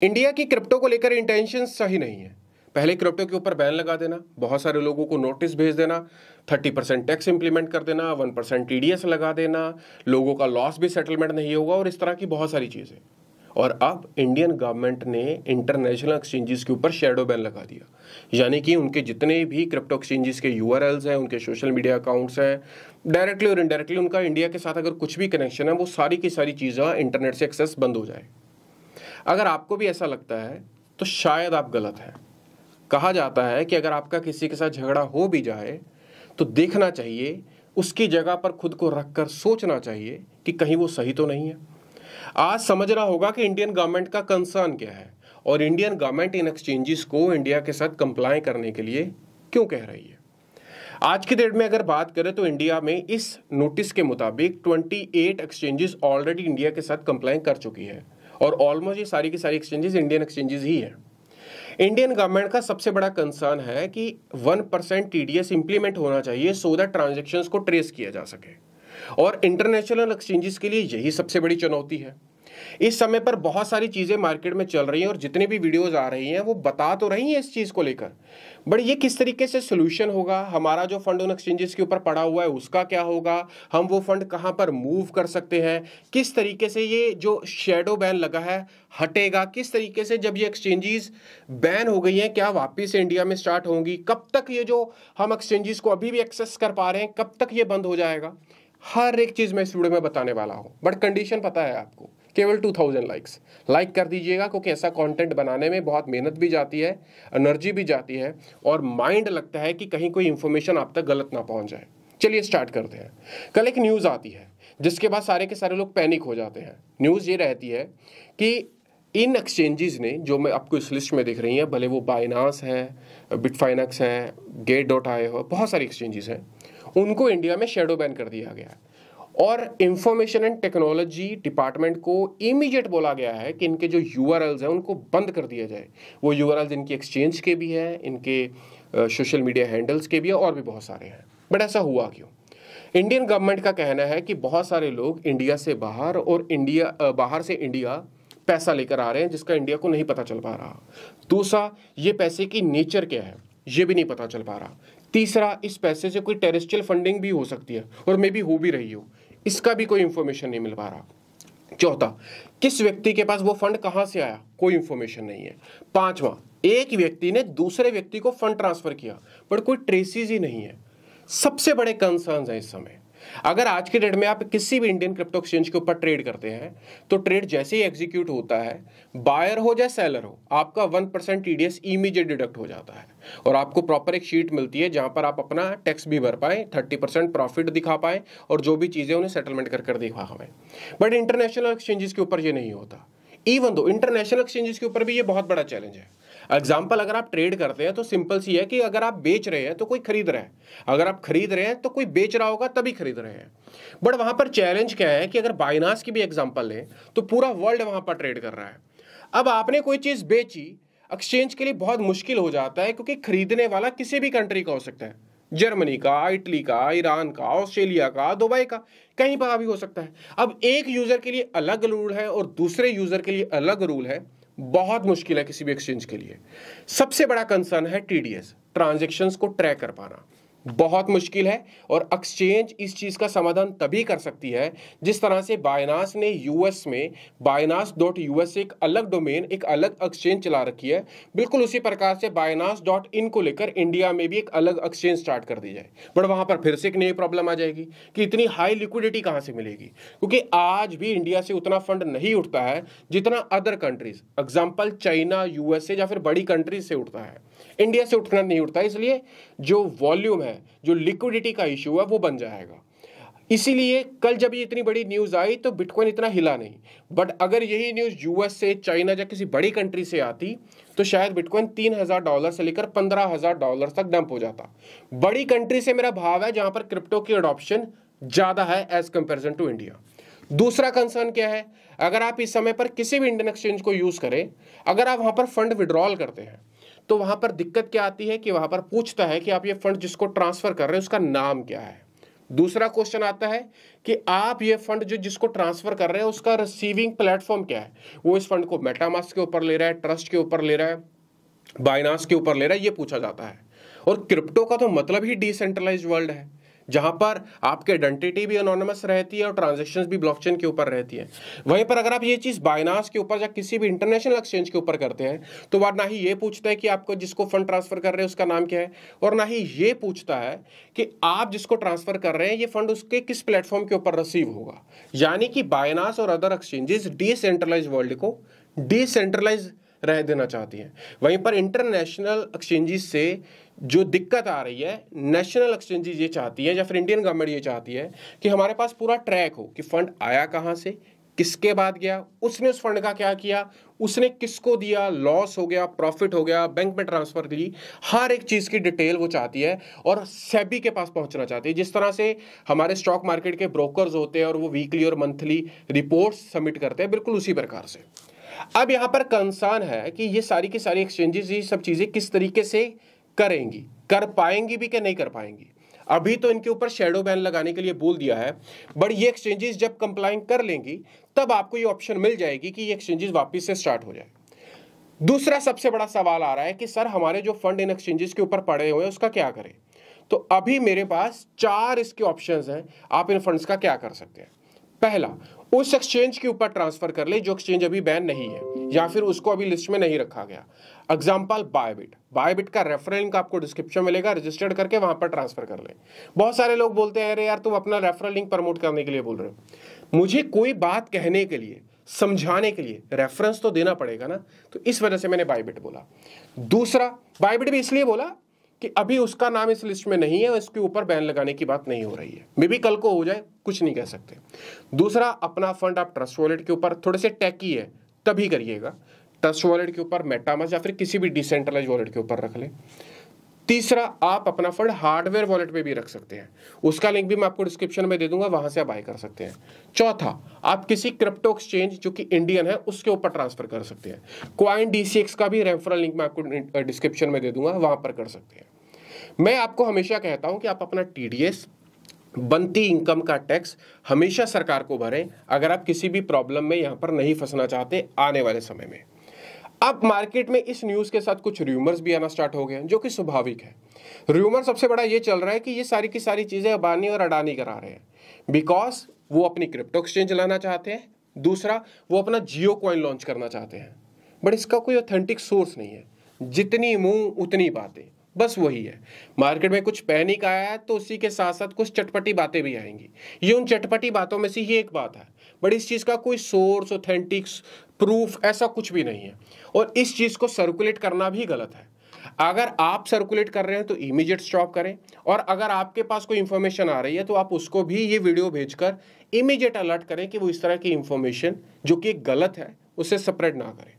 India की crypto को लेकर इंटेंशन सही नहीं है। पहले क्रिप्टो के ऊपर बैन लगा देना, बहुत सारे लोगों को नोटिस भेज देना, 30% टैक्स इंप्लीमेंट कर देना, 1% टीडीएस लगा देना, लोगों का लॉस भी सेटलमेंट नहीं होगा और इस तरह की बहुत सारी चीजें। और अब इंडियन गवर्नमेंट ने इंटरनेशनल एक्सचेंजेस के ऊपर शेडो बैन लगा दिया, यानी कि उनके जितने भी क्रिप्टो एक्सचेंजेस के यूआरएल्स हैं, उनके सोशल मीडिया अकाउंट्स हैं, डायरेक्टली और इनडायरेक्टली उनका इंडिया के साथ अगर कुछ भी कनेक्शन है, वो सारी की सारी चीज़ें इंटरनेट से एक्सेस बंद हो जाए। अगर आपको भी ऐसा लगता है तो शायद आप गलत हैं। कहा जाता है कि अगर आपका किसी के साथ झगड़ा हो भी जाए तो देखना चाहिए, उसकी जगह पर खुद को रखकर सोचना चाहिए कि कहीं वो सही तो नहीं है। आज समझना होगा कि इंडियन गवर्नमेंट का कंसर्न क्या है और इंडियन गवर्नमेंट इन एक्सचेंजेस को इंडिया के साथ कंप्लाई करने के लिए क्यों कह रही है। आज की डेट में अगर बात करें तो इंडिया में इस नोटिस के मुताबिक 28 एक्सचेंजेस ऑलरेडी इंडिया के साथ कंप्लाई कर चुकी है और ऑलमोस्ट ये सारी की सारी एक्सचेंजेस इंडियन एक्सचेंजेस ही है। इंडियन गवर्नमेंट का सबसे बड़ा कंसर्न है कि 1% टीडीएस इंप्लीमेंट होना चाहिए सो दैट ट्रांजैक्शंस को ट्रेस किया जा सके, और इंटरनेशनल एक्सचेंजेस के लिए यही सबसे बड़ी चुनौती है। इस समय पर बहुत सारी चीजें मार्केट में चल रही हैं और जितने भी वीडियोस आ रही हैं वो बता तो रही हैं इस चीज को लेकर, बट ये किस तरीके से सोल्यूशन होगा, हमारा जो फंड उन एक्सचेंजेस के ऊपर पड़ा हुआ है उसका क्या होगा, हम वो फंड कहां पर मूव कर सकते हैं, किस तरीके से ये जो शेडो बैन लगा है हटेगा, किस तरीके से जब ये एक्सचेंजेस बैन हो गई हैं क्या वापिस इंडिया में स्टार्ट होंगी, कब तक ये जो हम एक्सचेंजेस को अभी भी एक्सेस कर पा रहे हैं कब तक ये बंद हो जाएगा, हर एक चीज मैं इस वीडियो में बताने वाला हूं। बट कंडीशन पता है आपको, केवल 2000 लाइक्स लाइक कर दीजिएगा, क्योंकि ऐसा कंटेंट बनाने में बहुत मेहनत भी जाती है, एनर्जी भी जाती है और माइंड लगता है कि कहीं कोई इंफॉर्मेशन आप तक गलत ना पहुंच जाए। चलिए स्टार्ट करते हैं। कल एक न्यूज़ आती है जिसके बाद सारे के सारे लोग पैनिक हो जाते हैं। न्यूज़ ये रहती है कि इन एक्सचेंजेस ने, जो मैं आपको इस लिस्ट में दिख रही हैं, भले वो बाइनांस है, बिटफाइनेक्स है, गेट.io, बहुत सारी एक्सचेंजेस हैं, उनको इंडिया में शेडो बैन कर दिया गया है और इंफॉर्मेशन एंड टेक्नोलॉजी डिपार्टमेंट को इमीडिएट बोला गया है कि इनके जो यूआरएल्स हैं उनको बंद कर दिया जाए। वो यूआरएल्स इनके एक्सचेंज के भी हैं, इनके सोशल मीडिया हैंडल्स के भी हैं और भी बहुत सारे हैं। बट ऐसा हुआ क्यों? इंडियन गवर्नमेंट का कहना है कि बहुत सारे लोग इंडिया से बाहर और बाहर से इंडिया पैसा लेकर आ रहे हैं जिसका इंडिया को नहीं पता चल पा रहा। दूसरा, ये पैसे की नेचर क्या है ये भी नहीं पता चल पा रहा। तीसरा, इस पैसे से कोई टेररिस्टियल फंडिंग भी हो सकती है और मे भी हो भी रही हो, इसका भी कोई इंफॉर्मेशन नहीं मिल पा रहा। चौथा, किस व्यक्ति के पास वो फंड कहां से आया, कोई इंफॉर्मेशन नहीं है। पांचवा, एक व्यक्ति ने दूसरे व्यक्ति को फंड ट्रांसफर किया बट कोई ट्रेसेस ही नहीं है। सबसे बड़े कंसर्न्स हैं इस समय। अगर आज के डेट में आप किसी भी इंडियन क्रिप्टो एक्सचेंज के ऊपर ट्रेड करते हैं तो ट्रेड जैसे ही एग्जीक्यूट होता है, बायर हो या सेलर हो, आपका 1% टीडीएस इमीडिएट डिडक्ट हो जाता है और आपको प्रॉपर एक शीट मिलती है जहां पर आप अपना टैक्स भी भर पाए, 30% प्रॉफिट दिखा पाए और जो भी चीजें उन्हें सेटलमेंट कर दिखा पाए। बट इंटरनेशनल एक्सचेंजेस के ऊपर ये नहीं होता। इवन दो इंटरनेशनल एक्सचेंजेस के ऊपर भी ये बहुत बड़ा चैलेंज है। एग्जाम्पल, अगर आप ट्रेड करते हैं तो सिंपल सी है कि अगर आप बेच रहे हैं तो कोई खरीद रहा है, अगर आप खरीद रहे हैं तो कोई बेच रहा होगा तभी खरीद रहे हैं। बट वहां पर चैलेंज क्या है कि अगर बाइनांस की भी एग्जाम्पल लें तो पूरा वर्ल्ड वहां पर ट्रेड कर रहा है। अब आपने कोई चीज बेची, एक्सचेंज के लिए बहुत मुश्किल हो जाता है क्योंकि खरीदने वाला किसी भी कंट्री का हो सकता है, जर्मनी का, इटली का, ईरान का, ऑस्ट्रेलिया का, दुबई का, कहीं पर भी हो सकता है। अब एक यूजर के लिए अलग रूल है और दूसरे यूजर के लिए अलग रूल है, बहुत मुश्किल है किसी भी एक्सचेंज के लिए। सबसे बड़ा कंसर्न है टीडीएस, ट्रांजैक्शंस को ट्रैक कर पाना बहुत मुश्किल है और एक्सचेंज इस चीज का समाधान तभी कर सकती है जिस तरह से बाइनांस ने यूएस में binance.us एक अलग डोमेन, एक अलग एक्सचेंज चला रखी है, बिल्कुल उसी प्रकार से binance.in को लेकर इंडिया में भी एक अलग एक्सचेंज स्टार्ट कर दी जाए। बट वहां पर फिर से एक नई प्रॉब्लम आ जाएगी कि इतनी हाई लिक्विडिटी कहां से मिलेगी, क्योंकि आज भी इंडिया से उतना फंड नहीं उठता है जितना other countries, example China, USA या फिर बड़ी कंट्रीज से उठता है। इंडिया से उठना नहीं उठता, इसलिए जो वॉल्यूम है, जो लिक्विडिटी का इशू है वो बन जाएगा। इसीलिए कल जब ये इतनी बड़ी न्यूज आई तो बिटकॉइन इतना हिला नहीं, बट अगर यही न्यूज यूएस से, चाइना या किसी बड़ी कंट्री से आती तो शायद बिटकॉइन $3000 से लेकर $15,000 तक डंप हो जाता। बड़ी कंट्री से मेरा भाव है जहां पर क्रिप्टो की अडॉप्शन ज्यादा है एज कंपेरिजन टू इंडिया। दूसरा कंसर्न क्या है, अगर आप इस समय पर किसी भी इंडियन एक्सचेंज को यूज करें, अगर आप वहां पर फंड विड्रॉल करते हैं तो वहां पर दिक्कत क्या आती है कि वहां पर पूछता है कि आप ये फंड जिसको ट्रांसफर कर रहे हैं उसका नाम क्या है। दूसरा क्वेश्चन आता है कि आप ये फंड जो जिसको ट्रांसफर कर रहे हैं उसका रिसीविंग प्लेटफॉर्म क्या है, वो इस फंड को मेटामास्क के ऊपर ले रहा है, ट्रस्ट के ऊपर ले रहा है, बाइनांस के ऊपर ले रहा है, ये पूछा जाता है। और क्रिप्टो का तो मतलब ही डिसेंट्रलाइज्ड वर्ल्ड है, जहां पर आपकी आइडेंटिटी भी एनोनिमस रहती है और ट्रांजैक्शंस भी ब्लॉकचेन के ऊपर रहती है। वहीं पर अगर आप ये चीज बाइनांस के ऊपर या किसी भी इंटरनेशनल एक्सचेंज के ऊपर करते हैं तो वह ना ही ये पूछता है कि आपको जिसको फंड ट्रांसफर कर रहे हैं उसका नाम क्या है, और ना ही ये पूछता है कि आप जिसको ट्रांसफर कर रहे हैं ये फंड उसके किस प्लेटफॉर्म के ऊपर रिसीव होगा। यानी कि बाइनांस और अदर एक्सचेंजेस डिसेंट्रलाइज वर्ल्ड को डिसेंट्रलाइज रह देना चाहती हैं। वहीं पर इंटरनेशनल एक्सचेंजेस से जो दिक्कत आ रही है, नेशनल एक्सचेंजेस ये चाहती है या फिर इंडियन गवर्नमेंट ये चाहती है कि हमारे पास पूरा ट्रैक हो कि फंड आया कहां से, किसके बाद गया, उसने उस फंड का क्या किया, उसने किसको दिया, लॉस हो गया, प्रॉफिट हो गया, बैंक में ट्रांसफर की, हर एक चीज की डिटेल वो चाहती है और सेबी के पास पहुंचना चाहती है। जिस तरह से हमारे स्टॉक मार्केट के ब्रोकर्स होते हैं और वो वीकली और मंथली रिपोर्ट्स सबमिट करते हैं, बिल्कुल उसी प्रकार से। अब यहां पर कंसर्न है कि ये सारी की सारी एक्सचेंजेस ये सब चीजें किस तरीके से करेंगी, कर पाएंगी भी कि नहीं कर पाएंगी। अभी तो इनके ऊपर शैडो बैन लगाने के लिए बोल दिया है, बट ये एक्सचेंजेस जब कंप्लाइंग कर लेंगी तब आपको ये ऑप्शन मिल जाएगी कि ये एक्सचेंजेस वापस से स्टार्ट हो जाए। दूसरा सबसे बड़ा सवाल आ रहा है कि सर हमारे जो फंड इन एक्सचेंजेस के ऊपर पड़े हुए हैं उसका क्या करें। तो अभी मेरे पास 4 इसके ऑप्शंस हैं, आप इन फंड्स का क्या कर सकते हैं। पहला, उस एक्सचेंज के ऊपर ट्रांसफर कर ले जो एक्सचेंज अभी बैन नहीं है या फिर उसको अभी लिस्ट में नहीं रखा गया। एग्जांपल बायबिट, बायबिट का रेफरल लिंक आपको डिस्क्रिप्शन में मिलेगा, रजिस्टर्ड करके वहां पर ट्रांसफर कर ले। बहुत सारे लोग बोलते हैं अरे यार तुम अपना रेफरल लिंक प्रमोट करने के लिए बोल रहे हो। मुझे कोई बात कहने के लिए, समझाने के लिए रेफरेंस तो देना पड़ेगा ना, तो इस वजह से मैंने बायबिट बोला। दूसरा, बायबिट भी इसलिए बोला कि अभी उसका नाम इस लिस्ट में नहीं है और इसके ऊपर बैन लगाने की बात नहीं हो रही है, मे बी कल को हो जाए, कुछ नहीं कह सकते। दूसरा, अपना फंड आप ट्रस्ट वॉलेट के ऊपर, थोड़े से टैकी है तभी करिएगा, ट्रस्ट वॉलेट के ऊपर, मेटामास्क या फिर किसी भी डिसेंट्रलाइज वॉलेट के ऊपर रख लें। तीसरा, आप अपना फंड हार्डवेयर वॉलेट पे भी रख सकते हैं, उसका लिंक भी मैं आपको डिस्क्रिप्शन में दे दूंगा, वहां से आप बाय कर सकते हैं। चौथा, आप किसी क्रिप्टो एक्सचेंज जो कि इंडियन है उसके ऊपर ट्रांसफर कर सकते हैं। क्वाइन DCX का भी रेफरल लिंक मैं आपको डिस्क्रिप्शन में दे दूंगा, वहां पर कर सकते हैं। मैं आपको हमेशा कहता हूं कि आप अपना TDS, बनती इनकम का टैक्स हमेशा सरकार को भरें अगर आप किसी भी प्रॉब्लम में यहां पर नहीं फंसना चाहते आने वाले समय में। अब मार्केट में इस न्यूज के साथ कुछ रूमर्स भी आना स्टार्ट हो गए हैं, जो कि स्वाभाविक है। रूमर सबसे बड़ा ये चल रहा है कि ये सारी की सारी चीजें अंबानी और अडानी करा रहे हैं, बिकॉज वो अपनी क्रिप्टो एक्सचेंज लाना चाहते हैं। दूसरा, वो अपना जियो कॉइन लॉन्च करना चाहते हैं, बट इसका कोई ऑथेंटिक सोर्स नहीं है। जितनी मुंह उतनी बातें, बस वही है। मार्केट में कुछ पैनिक आया है तो उसी के साथ साथ कुछ चटपटी बातें भी आएंगी। ये उन चटपटी बातों में से ही एक बात है, बट इस चीज का कोई सोर्स, ऑथेंटिक प्रूफ ऐसा कुछ भी नहीं है, और इस चीज को सर्कुलेट करना भी गलत है। अगर आप सर्कुलेट कर रहे हैं तो इमीडिएट स्टॉप करें, और अगर आपके पास कोई इंफॉर्मेशन आ रही है तो आप उसको भी ये वीडियो भेजकर इमीडिएट अलर्ट करें कि वो इस तरह की इंफॉर्मेशन जो कि गलत है उसे स्प्रेड ना करें।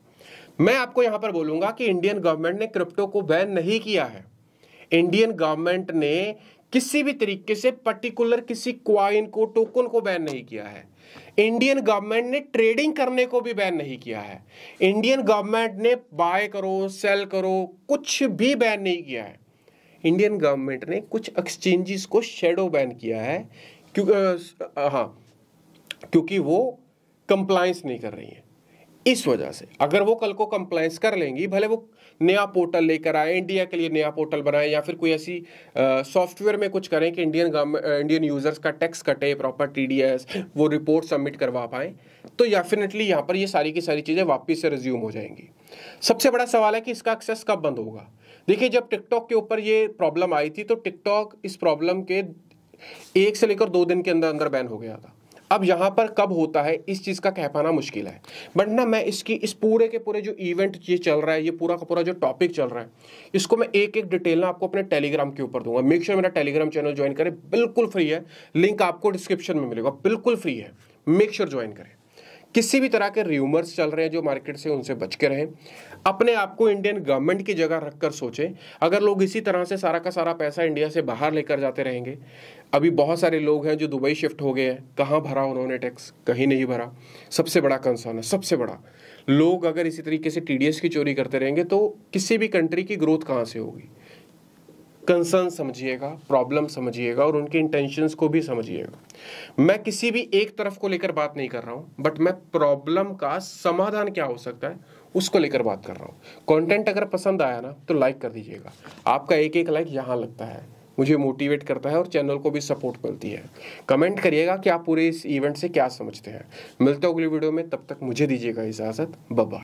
मैं आपको यहां पर बोलूंगा कि इंडियन गवर्नमेंट ने क्रिप्टो को बैन नहीं किया है। इंडियन गवर्नमेंट ने किसी भी तरीके से पर्टिकुलर किसी क्वाइन को, टोकन को बैन नहीं किया है। इंडियन गवर्नमेंट ने ट्रेडिंग करने को भी बैन नहीं किया है। इंडियन गवर्नमेंट ने बाय करो, सेल करो, कुछ भी बैन नहीं किया है। इंडियन गवर्नमेंट ने कुछ एक्सचेंजेस को शैडो बैन किया है, क्योंकि वो कंप्लायंस नहीं कर रही है। इस वजह से अगर वो कल को कंप्लायंस कर लेंगी, भले वो नया पोर्टल लेकर आए, इंडिया के लिए नया पोर्टल बनाए, या फिर कोई ऐसी सॉफ्टवेयर में कुछ करें कि इंडियन यूजर्स का टैक्स कटे, प्रॉपर TDS, वो रिपोर्ट सबमिट करवा पाए, तो डेफिनेटली यहाँ पर ये सारी की सारी चीज़ें वापस से रिज्यूम हो जाएंगी। सबसे बड़ा सवाल है कि इसका एक्सेस कब बंद होगा। देखिए, जब टिकटॉक के ऊपर ये प्रॉब्लम आई थी तो टिकटॉक इस प्रॉब्लम के 1 से लेकर 2 दिन के अंदर अंदर बैन हो गया था। अब यहाँ पर कब होता है इस चीज़ का कह पाना मुश्किल है, बट ना मैं इस पूरे के पूरे जो इवेंट ये चल रहा है, ये पूरा का पूरा जो टॉपिक चल रहा है, इसको मैं एक एक डिटेल ना आपको अपने टेलीग्राम के ऊपर दूंगा। मेक श्योर मेरा टेलीग्राम चैनल ज्वाइन करें, बिल्कुल फ्री है, लिंक आपको डिस्क्रिप्शन में मिलेगा, बिल्कुल फ्री है, मेक श्योर ज्वाइन करें। किसी भी तरह के र्यूमर्स चल रहे हैं जो मार्केट से, उनसे बच के रहें। अपने आप को इंडियन गवर्नमेंट की जगह रखकर सोचें, अगर लोग इसी तरह से सारा का सारा पैसा इंडिया से बाहर लेकर जाते रहेंगे, अभी बहुत सारे लोग हैं जो दुबई शिफ्ट हो गए हैं, कहाँ भरा उन्होंने टैक्स, कहीं नहीं भरा। सबसे बड़ा कंसर्न है, सबसे बड़ा, लोग अगर इसी तरीके से TDS की चोरी करते रहेंगे तो किसी भी कंट्री की ग्रोथ कहाँ से होगी, कंसर्न समझिएगा, प्रॉब्लम समझिएगा और उनके इंटेंशंस को भी समझिएगा। मैं किसी भी एक तरफ को लेकर बात नहीं कर रहा हूं, बट मैं प्रॉब्लम का समाधान क्या हो सकता है उसको लेकर बात कर रहा हूं। कंटेंट अगर पसंद आया ना तो लाइक कर दीजिएगा। आपका एक एक लाइक यहां लगता है, मुझे मोटिवेट करता है और चैनल को भी सपोर्ट मिलती है। कमेंट करिएगा कि आप पूरे इस इवेंट से क्या समझते हैं। मिलते हैं अगली वीडियो में, तब तक मुझे दीजिएगा इजाजत। Bye bye.